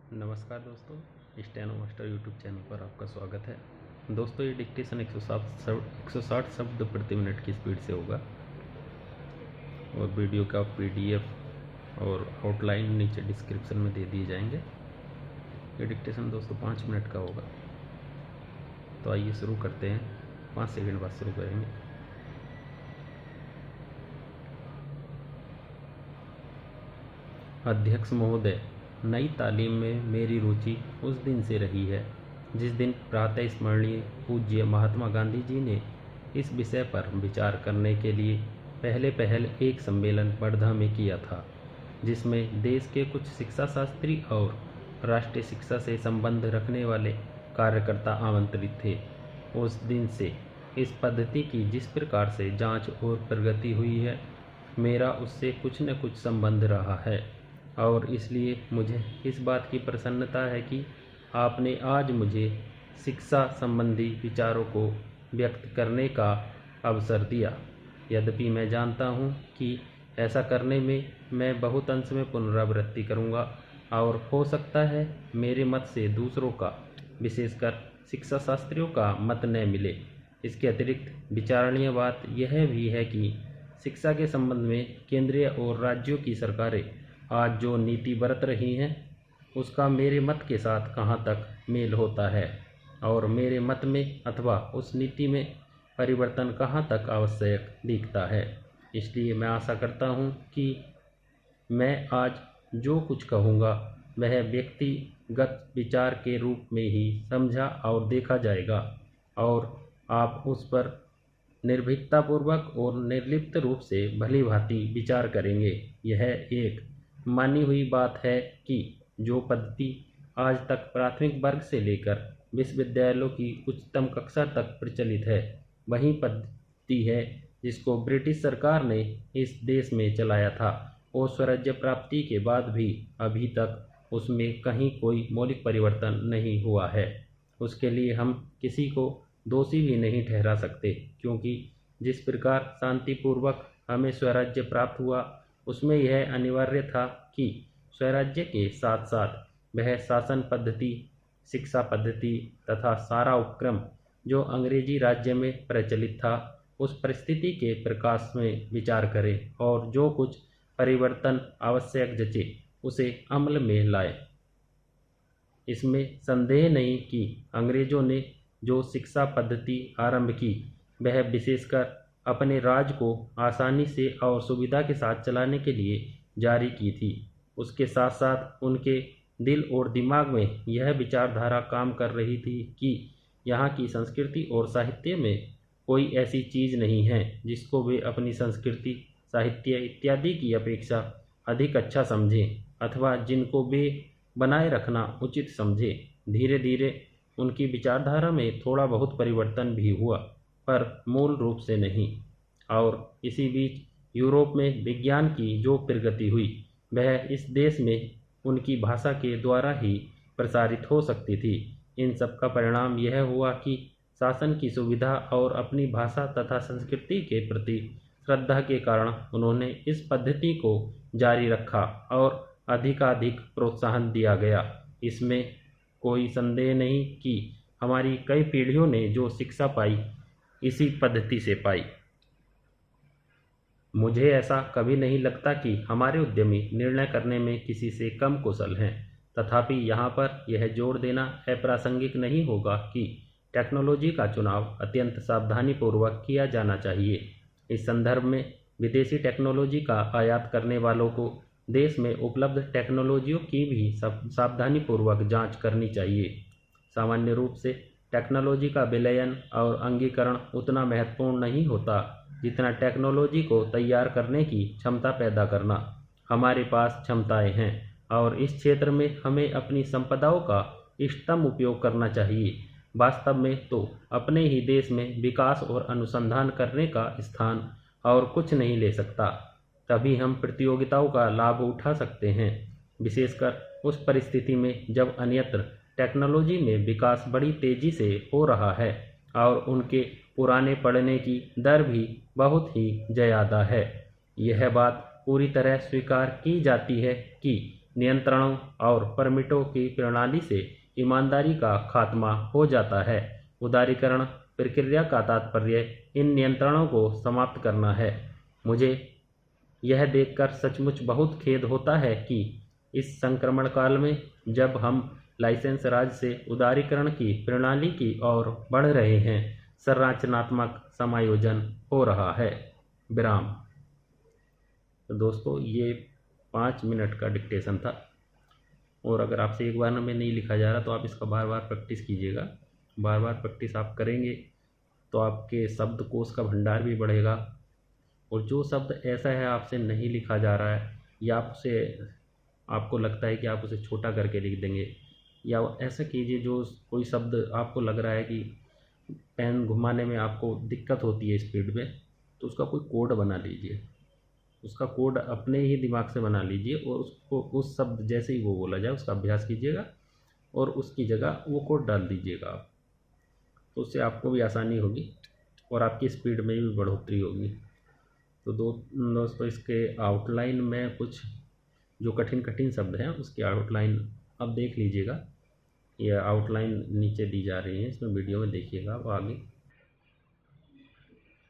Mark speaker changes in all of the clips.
Speaker 1: नमस्कार दोस्तों, steno master YouTube channel पर आपका स्वागत है। दोस्तों, ये डिक्टेशन 160 शब्द प्रति मिनट की स्पीड से होगा और वीडियो का पीडीएफ और आउटलाइन नीचे डिस्क्रिप्शन में दे दिए जाएंगे। ये डिक्टेशन दोस्तों 5 मिनट का होगा। तो आइए शुरू करते हैं। 5 सेकंड बाद शुरू करेंगे। अध्यक्ष महोदय, नई तालीम में मेरी रुचि उस दिन से रही है जिस दिन प्रातः स्मरणीय पूज्य महात्मा गांधी जी ने इस विषय पर विचार करने के लिए पहल एक सम्मेलन वर्धा में किया था, जिसमें देश के कुछ शिक्षा शास्त्री और राष्ट्रीय शिक्षा से संबंध रखने वाले कार्यकर्ता आमंत्रित थे। उस दिन से इस पद्धति की जिस प्रकार से जांच और प्रगति हुई है, मेरा उससे कुछ न कुछ संबंध रहा है और इसलिए मुझे इस बात की प्रसन्नता है कि आपने आज मुझे शिक्षा संबंधी विचारों को व्यक्त करने का अवसर दिया। यद्यपि मैं जानता हूँ कि ऐसा करने में मैं बहुत अंश में पुनरावृत्ति करूँगा और हो सकता है मेरे मत से दूसरों का, विशेषकर शिक्षा शास्त्रियों का मत न मिले। इसके अतिरिक्त विचारणीय बात यह भी है कि शिक्षा के संबंध में केंद्रीय और राज्यों की सरकारें आज जो नीति बरत रही हैं, उसका मेरे मत के साथ कहाँ तक मेल होता है और मेरे मत में अथवा उस नीति में परिवर्तन कहाँ तक आवश्यक दिखता है। इसलिए मैं आशा करता हूँ कि मैं आज जो कुछ कहूँगा वह व्यक्तिगत विचार के रूप में ही समझा और देखा जाएगा और आप उस पर निर्भीकतापूर्वक और निर्लिप्त रूप से भली भांति विचार करेंगे। यह एक मानी हुई बात है कि जो पद्धति आज तक प्राथमिक वर्ग से लेकर विश्वविद्यालयों की उच्चतम कक्षा तक प्रचलित है, वही पद्धति है जिसको ब्रिटिश सरकार ने इस देश में चलाया था और स्वराज्य प्राप्ति के बाद भी अभी तक उसमें कहीं कोई मौलिक परिवर्तन नहीं हुआ है। उसके लिए हम किसी को दोषी भी नहीं ठहरा सकते, क्योंकि जिस प्रकार शांतिपूर्वक हमें स्वराज्य प्राप्त हुआ, उसमें यह अनिवार्य था कि स्वराज्य के साथ साथ वह शासन पद्धति, शिक्षा पद्धति तथा सारा उपक्रम जो अंग्रेजी राज्य में प्रचलित था, उस परिस्थिति के प्रकाश में विचार करें और जो कुछ परिवर्तन आवश्यक जचे उसे अमल में लाए। इसमें संदेह नहीं कि अंग्रेजों ने जो शिक्षा पद्धति आरंभ की, वह विशेषकर अपने राज को आसानी से और सुविधा के साथ चलाने के लिए जारी की थी। उसके साथ साथ उनके दिल और दिमाग में यह विचारधारा काम कर रही थी कि यहाँ की संस्कृति और साहित्य में कोई ऐसी चीज़ नहीं है जिसको वे अपनी संस्कृति, साहित्य इत्यादि की अपेक्षा अधिक अच्छा समझें अथवा जिनको वे बनाए रखना उचित समझें। धीरे धीरे उनकी विचारधारा में थोड़ा बहुत परिवर्तन भी हुआ, पर मूल रूप से नहीं। और इसी बीच यूरोप में विज्ञान की जो प्रगति हुई, वह इस देश में उनकी भाषा के द्वारा ही प्रसारित हो सकती थी। इन सब का परिणाम यह हुआ कि शासन की सुविधा और अपनी भाषा तथा संस्कृति के प्रति श्रद्धा के कारण उन्होंने इस पद्धति को जारी रखा और अधिकाधिक प्रोत्साहन दिया गया। इसमें कोई संदेह नहीं कि हमारी कई पीढ़ियों ने जो शिक्षा पाई, इसी पद्धति से पाई। मुझे ऐसा कभी नहीं लगता कि हमारे उद्यमी निर्णय करने में किसी से कम कुशल हैं। तथापि यहाँ पर यह जोर देना अप्रासंगिक नहीं होगा कि टेक्नोलॉजी का चुनाव अत्यंत सावधानीपूर्वक किया जाना चाहिए। इस संदर्भ में विदेशी टेक्नोलॉजी का आयात करने वालों को देश में उपलब्ध टेक्नोलॉजियों की भी सावधानीपूर्वक जांच करनी चाहिए। सामान्य रूप से टेक्नोलॉजी का विलयन और अंगीकरण उतना महत्वपूर्ण नहीं होता जितना टेक्नोलॉजी को तैयार करने की क्षमता पैदा करना। हमारे पास क्षमताएं हैं और इस क्षेत्र में हमें अपनी संपदाओं का इष्टतम उपयोग करना चाहिए। वास्तव में तो अपने ही देश में विकास और अनुसंधान करने का स्थान और कुछ नहीं ले सकता। तभी हम प्रतियोगिताओं का लाभ उठा सकते हैं, विशेषकर उस परिस्थिति में जब अन्यत्र टेक्नोलॉजी में विकास बड़ी तेज़ी से हो रहा है और उनके पुराने पढ़ने की दर भी बहुत ही ज़्यादा है। यह बात पूरी तरह स्वीकार की जाती है कि नियंत्रणों और परमिटों की प्रणाली से ईमानदारी का खात्मा हो जाता है। उदारीकरण प्रक्रिया का तात्पर्य इन नियंत्रणों को समाप्त करना है। मुझे यह देखकर सचमुच बहुत खेद होता है कि इस संक्रमण काल में, जब हम लाइसेंस राज से उदारीकरण की प्रणाली की ओर बढ़ रहे हैं, संरचनात्मक समायोजन हो रहा है। विराम। तो दोस्तों, ये 5 मिनट का डिक्टेशन था, और अगर आपसे एक बार में नहीं लिखा जा रहा तो आप इसका बार बार प्रैक्टिस कीजिएगा। बार बार प्रैक्टिस आप करेंगे तो आपके शब्दकोश का भंडार भी बढ़ेगा, और जो शब्द ऐसा है आपसे नहीं लिखा जा रहा है, या आपको लगता है कि आप उसे छोटा करके लिख देंगे, या ऐसा कीजिए जो कोई शब्द आपको लग रहा है कि पेन घुमाने में आपको दिक्कत होती है स्पीड में, तो उसका कोई कोड बना लीजिए। उसका कोड अपने ही दिमाग से बना लीजिए, और उसको उस शब्द जैसे ही वो बोला जाए उसका अभ्यास कीजिएगा, और उसकी जगह वो कोड डाल दीजिएगा आप। तो उससे आपको भी आसानी होगी और आपकी स्पीड में भी बढ़ोतरी होगी। तो दोस्तों, इसके आउटलाइन में कुछ जो कठिन कठिन शब्द हैं उसकी आउटलाइन अब देख लीजिएगा। यह आउटलाइन नीचे दी जा रही है, इसमें वीडियो में देखिएगा आप आगे।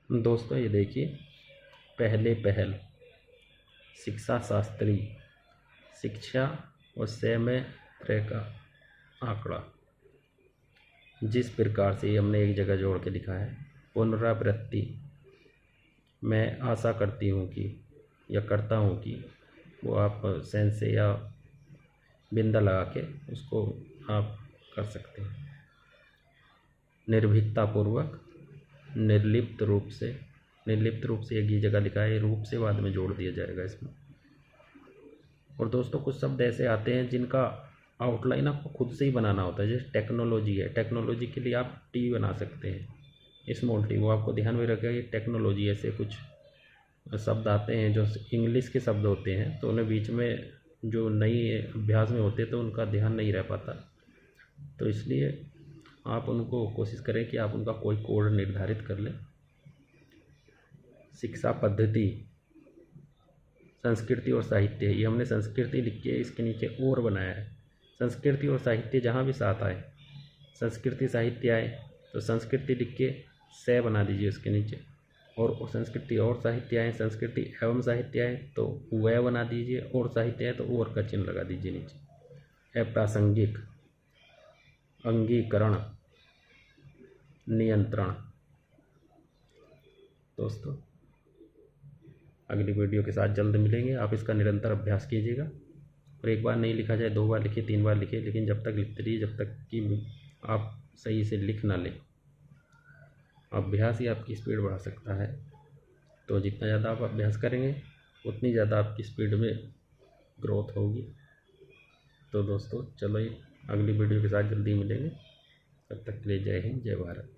Speaker 1: दोस्तों, ये देखिए, पहले पहल, शिक्षा शास्त्री, शिक्षा और समय त्रय का आंकड़ा। जिस प्रकार से हमने एक जगह जोड़ के लिखा है, पुनरावृत्ति, मैं आशा करती हूँ कि, या करता हूँ कि, वो आप सेंस से या बिंदा लगा के उसको आप कर सकते हैं। निर्भीकतापूर्वक, निर्लिप्त रूप से, निर्लिप्त रूप से एक ही जगह लिखा है, रूप से बाद में जोड़ दिया जाएगा इसमें। और दोस्तों, कुछ शब्द ऐसे आते हैं जिनका आउटलाइन आपको खुद से ही बनाना होता है। जैसे टेक्नोलॉजी है, टेक्नोलॉजी के लिए आप टी बना सकते हैं, स्मॉल टी, वो आपको ध्यान में रखेगा। ये टेक्नोलॉजी, ऐसे कुछ शब्द आते हैं जो इंग्लिश के शब्द होते हैं, तो उन्हें बीच में जो नई अभ्यास में होते तो उनका ध्यान नहीं रह पाता। तो इसलिए आप उनको कोशिश करें कि आप उनका कोई कोड निर्धारित कर लें। शिक्षा पद्धति, संस्कृति और साहित्य, ये हमने संस्कृति लिख के इसके नीचे और बनाया है। संस्कृति और साहित्य जहाँ भी साथ आए, संस्कृति साहित्य आए तो संस्कृति लिख के से बना दीजिए उसके नीचे, और संस्कृति और साहित्य आए, संस्कृति एवं साहित्य आए तो वह बना दीजिए, और साहित्य आए तो और का चिन्ह लगा दीजिए नीचे। अप्रासंगिक, अंगीकरण, नियंत्रण। दोस्तों, अगली वीडियो के साथ जल्द मिलेंगे। आप इसका निरंतर अभ्यास कीजिएगा, और एक बार नहीं लिखा जाए 2 बार लिखिए, 3 बार लिखिए, लेकिन जब तक लिखते रहिए जब तक कि आप सही से लिख ना लें। अभ्यास ही आपकी स्पीड बढ़ा सकता है। तो जितना ज़्यादा आप अभ्यास करेंगे उतनी ज़्यादा आपकी स्पीड में ग्रोथ होगी। तो दोस्तों, चलो अगली वीडियो के साथ जल्दी मिलेंगे। तब तक के लिए जय हिंद, जय भारत।